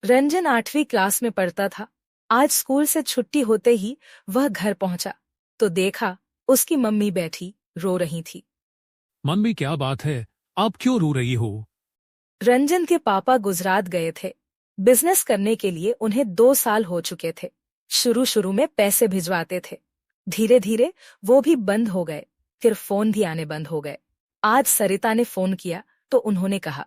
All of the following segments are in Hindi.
रंजन 8वीं क्लास में पढ़ता था। आज स्कूल से छुट्टी होते ही वह घर पहुंचा तो देखा उसकी मम्मी बैठी रो रही थी। मम्मी क्या बात है? आप क्यों रो रही हो? रंजन के पापा गुजरात गए थे। बिजनेस करने के लिए उन्हें 2 साल हो चुके थे। शुरू शुरू में पैसे भिजवाते थे, धीरे धीरे वो भी बंद हो गए, फिर फोन भी आने बंद हो गए। आज सरिता ने फोन किया तो उन्होंने कहा,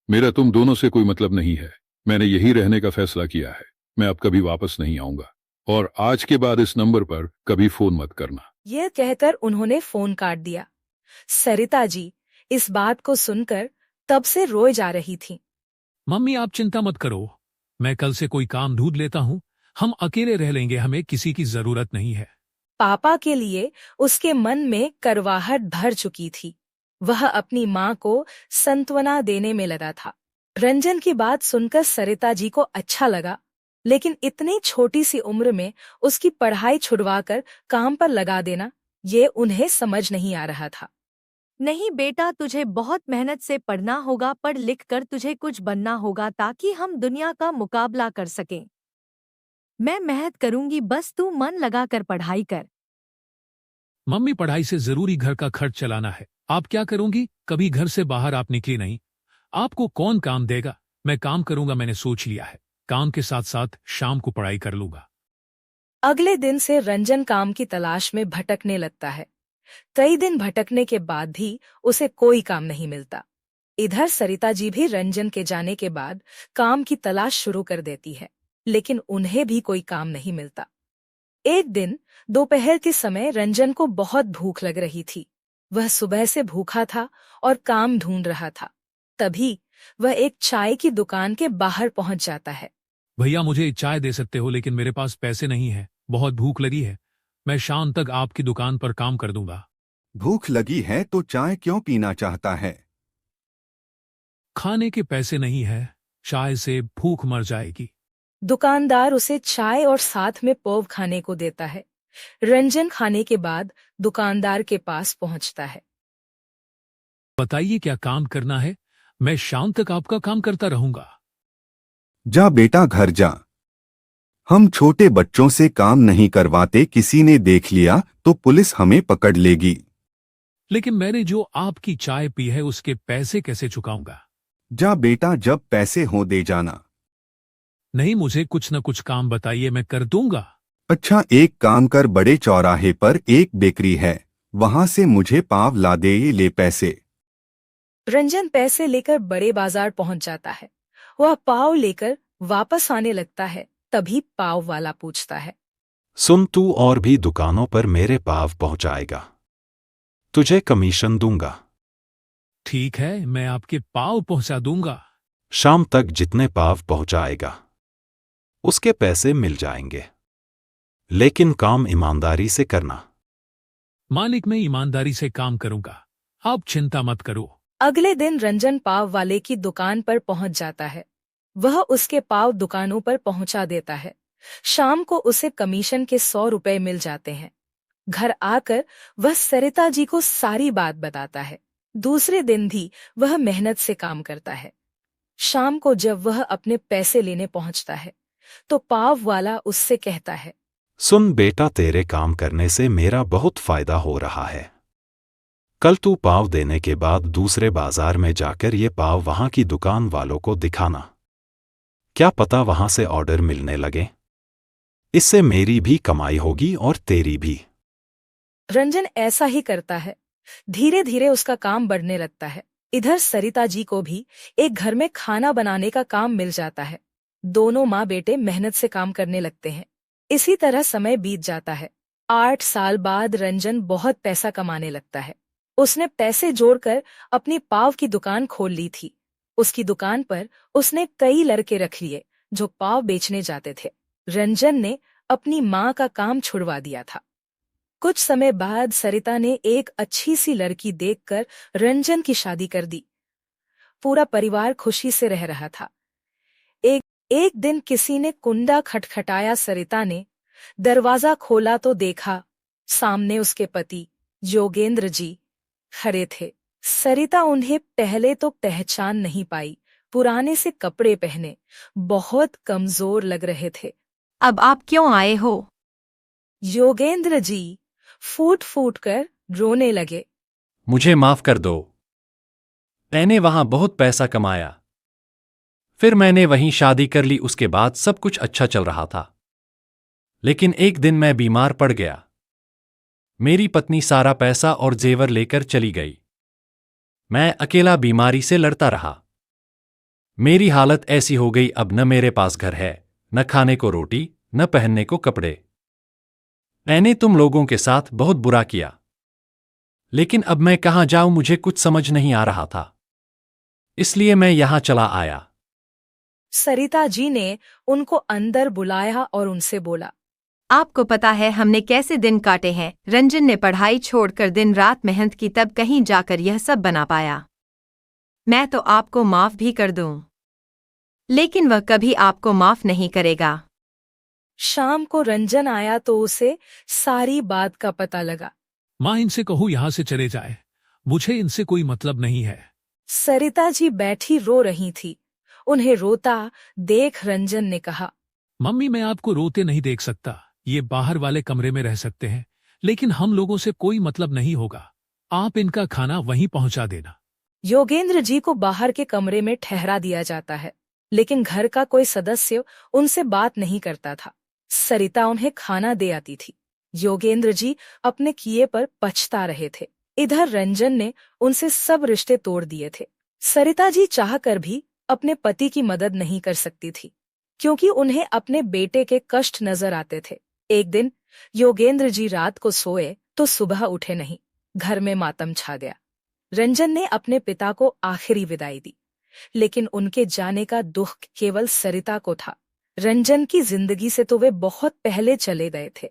मेरा तुम दोनों से कोई मतलब नहीं है। मैंने यही रहने का फैसला किया है। मैं अब कभी वापस नहीं आऊंगा और आज के बाद इस नंबर पर कभी फोन मत करना। यह कहकर उन्होंने फोन काट दिया। सरिता जी इस बात को सुनकर तब से रोए जा रही थीं। मम्मी आप चिंता मत करो, मैं कल से कोई काम ढूंढ लेता हूँ। हम अकेले रह लेंगे, हमें किसी की जरूरत नहीं है। पापा के लिए उसके मन में करवाहट भर चुकी थी। वह अपनी माँ को सांत्वना देने में लगा था। रंजन की बात सुनकर सरिता जी को अच्छा लगा, लेकिन इतनी छोटी सी उम्र में उसकी पढ़ाई छुड़वाकर काम पर लगा देना, ये उन्हें समझ नहीं आ रहा था। नहीं बेटा, तुझे बहुत मेहनत से पढ़ना होगा, पढ़ लिख कर तुझे कुछ बनना होगा ताकि हम दुनिया का मुकाबला कर सकें। मैं मेहनत करूंगी, बस तू मन लगा कर पढ़ाई कर। मम्मी पढ़ाई से जरूरी घर का खर्च चलाना है। आप क्या करूंगी? कभी घर से बाहर आप निकली नहीं। आपको कौन काम देगा? मैं काम करूंगा, मैंने सोच लिया है। काम के साथ साथ शाम को पढ़ाई कर लूंगा। अगले दिन से रंजन काम की तलाश में भटकने लगता है। कई दिन भटकने के बाद भी उसे कोई काम नहीं मिलता। इधर सरिता जी भी रंजन के जाने के बाद काम की तलाश शुरू कर देती है, लेकिन उन्हें भी कोई काम नहीं मिलता। एक दिन दोपहर के समय रंजन को बहुत भूख लग रही थी। वह सुबह से भूखा था और काम ढूंढ रहा था। तभी वह एक चाय की दुकान के बाहर पहुंच जाता है। भैया मुझे चाय दे सकते हो, लेकिन मेरे पास पैसे नहीं है। बहुत भूख लगी है। मैं शाम तक आपकी दुकान पर काम कर दूंगा। भूख लगी है तो चाय क्यों पीना चाहता है? खाने के पैसे नहीं है, चाय से भूख मर जाएगी। दुकानदार उसे चाय और साथ में पौव खाने को देता है। रंजन खाने के बाद दुकानदार के पास पहुंचता है। बताइए क्या काम करना है? मैं शाम तक आपका काम करता रहूंगा। जा बेटा घर जा। हम छोटे बच्चों से काम नहीं करवाते, किसी ने देख लिया तो पुलिस हमें पकड़ लेगी। लेकिन मैंने जो आपकी चाय पी है उसके पैसे कैसे चुकाऊंगा? जा बेटा, जब पैसे हो दे जाना। नहीं, मुझे कुछ न कुछ काम बताइए, मैं कर दूंगा। अच्छा एक काम कर, बड़े चौराहे पर एक बेकरी है, वहां से मुझे पाव ला दे, ये ले पैसे। रंजन पैसे लेकर बड़े बाजार पहुंच जाता है। वह पाव लेकर वापस आने लगता है। तभी पाव वाला पूछता है, सुन, तू और भी दुकानों पर मेरे पाव पहुंचाएगा, तुझे कमीशन दूंगा। ठीक है, मैं आपके पाव पहुंचा दूंगा। शाम तक जितने पाव पहुंचाएगा उसके पैसे मिल जाएंगे, लेकिन काम ईमानदारी से करना। मालिक, मैं ईमानदारी से काम करूंगा, आप चिंता मत करो। अगले दिन रंजन पाव वाले की दुकान पर पहुंच जाता है। वह उसके पाव दुकानों पर पहुंचा देता है। शाम को उसे कमीशन के 100 रुपए मिल जाते हैं। घर आकर वह सरिता जी को सारी बात बताता है। दूसरे दिन भी वह मेहनत से काम करता है। शाम को जब वह अपने पैसे लेने पहुंचता है तो पाव वाला उससे कहता है, सुन बेटा, तेरे काम करने से मेरा बहुत फायदा हो रहा है। कल तू पाव देने के बाद दूसरे बाजार में जाकर ये पाव वहां की दुकान वालों को दिखाना। क्या पता वहां से ऑर्डर मिलने लगे। इससे मेरी भी कमाई होगी और तेरी भी। रंजन ऐसा ही करता है। धीरे धीरे उसका काम बढ़ने लगता है। इधर सरिता जी को भी एक घर में खाना बनाने का काम मिल जाता है। दोनों माँ बेटे मेहनत से काम करने लगते हैं। इसी तरह समय बीत जाता है। 8 साल बाद रंजन बहुत पैसा कमाने लगता है। उसने पैसे जोड़कर अपनी पाव की दुकान खोल ली थी। उसकी दुकान पर उसने कई लड़के रख लिए जो पाव बेचने जाते थे। रंजन ने अपनी माँ का काम छुड़वा दिया था। कुछ समय बाद सरिता ने एक अच्छी सी लड़की देखकर रंजन की शादी कर दी। पूरा परिवार खुशी से रह रहा था। एक दिन किसी ने कुंडा खटखटाया। सरिता ने दरवाजा खोला तो देखा सामने उसके पति योगेंद्र जी खड़े थे। सरिता उन्हें पहले तो पहचान नहीं पाई। पुराने से कपड़े पहने, बहुत कमजोर लग रहे थे। अब आप क्यों आए हो? योगेंद्र जी फूट फूट कर रोने लगे। मुझे माफ कर दो। मैंने वहां बहुत पैसा कमाया, फिर मैंने वहीं शादी कर ली, उसके बाद सब कुछ अच्छा चल रहा था। लेकिन एक दिन मैं बीमार पड़ गया। मेरी पत्नी सारा पैसा और जेवर लेकर चली गई। मैं अकेला बीमारी से लड़ता रहा। मेरी हालत ऐसी हो गई, अब न मेरे पास घर है, न खाने को रोटी, न पहनने को कपड़े। मैंने तुम लोगों के साथ बहुत बुरा किया, लेकिन अब मैं कहां जाऊं, मुझे कुछ समझ नहीं आ रहा था, इसलिए मैं यहां चला आया। सरिता जी ने उनको अंदर बुलाया और उनसे बोला, आपको पता है हमने कैसे दिन काटे हैं। रंजन ने पढ़ाई छोड़कर दिन रात मेहनत की, तब कहीं जाकर यह सब बना पाया। मैं तो आपको माफ भी कर दूं, लेकिन वह कभी आपको माफ नहीं करेगा। शाम को रंजन आया तो उसे सारी बात का पता लगा। माँ, इनसे कहूँ यहां से चले जाए, मुझे इनसे कोई मतलब नहीं है। सरिता जी बैठी रो रही थी। उन्हें रोता देख रंजन ने कहा, मम्मी, मैं आपको रोते नहीं देख सकता। ये बाहर वाले कमरे में रह सकते हैं, लेकिन हम लोगों से कोई मतलब नहीं होगा। आप इनका खाना वहीं पहुंचा देना। योगेंद्र जी को बाहर के कमरे में ठहरा दिया जाता है, लेकिन घर का कोई सदस्य उनसे बात नहीं करता था। सरिता उन्हें खाना दे आती थी। योगेंद्र जी अपने किए पर पछता रहे थे। इधर रंजन ने उनसे सब रिश्ते तोड़ दिए थे। सरिता जी चाहकर भी अपने पति की मदद नहीं कर सकती थी, क्योंकि उन्हें अपने बेटे के कष्ट नजर आते थे। एक दिन योगेंद्र जी रात को सोए तो सुबह उठे नहीं। घर में मातम छा गया। रंजन ने अपने पिता को आखिरी विदाई दी, लेकिन उनके जाने का दुख केवल सरिता को था। रंजन की जिंदगी से तो वे बहुत पहले चले गए थे।